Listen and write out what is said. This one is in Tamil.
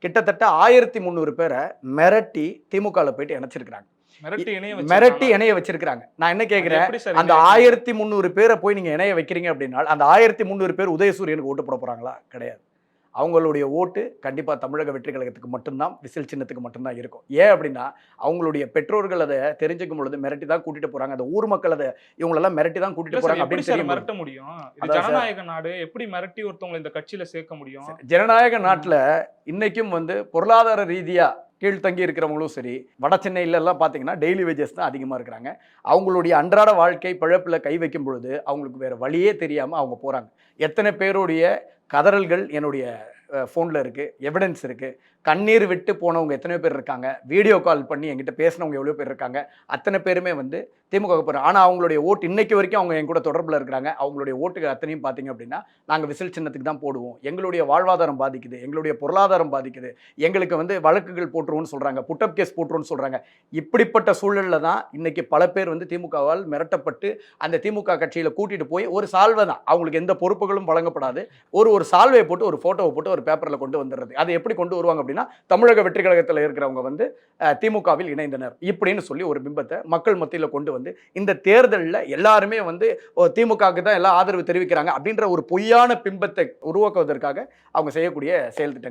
கிட்டத்தட்ட 1300 பேரை மிரட்டி திமுகவில் போயிட்டு இணைச்சிருக்கிறாங்க. மிரட்டி இணைய வச்சிருக்காங்க. நான் என்ன கேட்கிறேன், அந்த 1300 பேரை போய் நீங்க இணைய வைக்கிறீங்க அப்படின்னா அந்த 1300 பேர் உதயசூரியனுக்கு ஓட்டு போட போறாங்களா? கிடையாது. அவங்களுடைய ஓட்டு கண்டிப்பா தமிழக வெற்றி கழகத்துக்கு மட்டும்தான், விசில் சின்னத்துக்கு மட்டும்தான் இருக்கும். ஏன் அப்படின்னா அவங்களுடைய பெற்றோர்கள் அதை தெரிஞ்சுக்கும் பொழுது மிரட்டி தான் கூட்டிட்டு போறாங்க. அந்த ஊர் மக்கள் அதை இவங்களெல்லாம் மிரட்டி தான் கூட்டிட்டு போறாங்க அப்படின்னு தெரியும். மிரட்ட முடியும். இது ஜனநாயக நாடு, எப்படி மிரட்டி ஒருத்தவங்களை இந்த கட்சியில சேர்க்க முடியும்? ஜனநாயக நாட்டுல இன்னைக்கும் பொருளாதார ரீதியா கீழ்த்தங்கி இருக்கிறவங்களும் சரி, வட சென்னையில எல்லாம் பாத்தீங்கன்னா டெய்லி வேஜஸ் தான் அதிகமா இருக்கிறாங்க. அவங்களுடைய அன்றாட வாழ்க்கை பிழப்புல கை வைக்கும் பொழுது அவங்களுக்கு வேற வழியே தெரியாம அவங்க போறாங்க. எத்தனை பேருடைய கதறல்கள் என்னுடைய ஃபோனில் இருக்குது, எவிடன்ஸ் இருக்குது. கண்ணீர் விட்டு போனவங்க எத்தனை பேர் இருக்காங்க, வீடியோ கால் பண்ணி என்கிட்ட பேசினவங்க எவ்வளோ பேர் இருக்காங்க. அத்தனை பேருமே திமுக போகிறாங்க. ஆனால் அவங்களுடைய ஓட்டு இன்னைக்கு வரைக்கும் அவங்க என் கூட தொடர்பில் இருக்கிறாங்க. அவங்களுடைய ஓட்டுக்கு அத்தனையும் பார்த்தீங்க அப்படின்னா நாங்கள் விசில் சின்னத்துக்கு தான் போடுவோம். எங்களுடைய வாழ்வாதாரம் பாதிக்குது, எங்களுடைய பொருளாதாரம் பாதிக்குது, எங்களுக்கு வழக்குகள் போட்டுருவோம்னு சொல்கிறாங்க, புட்டப் கேஸ் போட்டுருவோம்னு சொல்கிறாங்க. இப்படிப்பட்ட சூழலில் தான் இன்னைக்கு பல பேர் திமுகவால் மிரட்டப்பட்டு அந்த திமுக கட்சியில் கூட்டிகிட்டு போய் ஒரு சால்வை தான், அவங்களுக்கு எந்த பொறுப்புகளும் வழங்கப்படாது, ஒரு சால்வையை போட்டு ஒரு ஃபோட்டோவை போட்டு ஒரு பேப்பரில் கொண்டு வந்துடுறது. அதை எப்படி கொண்டு வருவாங்க அப்படின்னா தமிழக வெற்றி கழகத்தில் இருக்கிறவங்க திமுகவில் இணைந்தனர் இப்படின்னு சொல்லி ஒரு பிம்பத்தை மக்கள் மத்தியில் கொண்டு இந்த தேர்தலில் எல்லாருமே திமுகவுக்கு தான் எல்லாம் ஆதரவு தெரிவிக்கிறாங்க அப்படின்ற ஒரு பொய்யான பிம்பத்தை உருவாக்குவதற்காக அவங்க செய்யக்கூடிய செயல் திட்டங்கள்.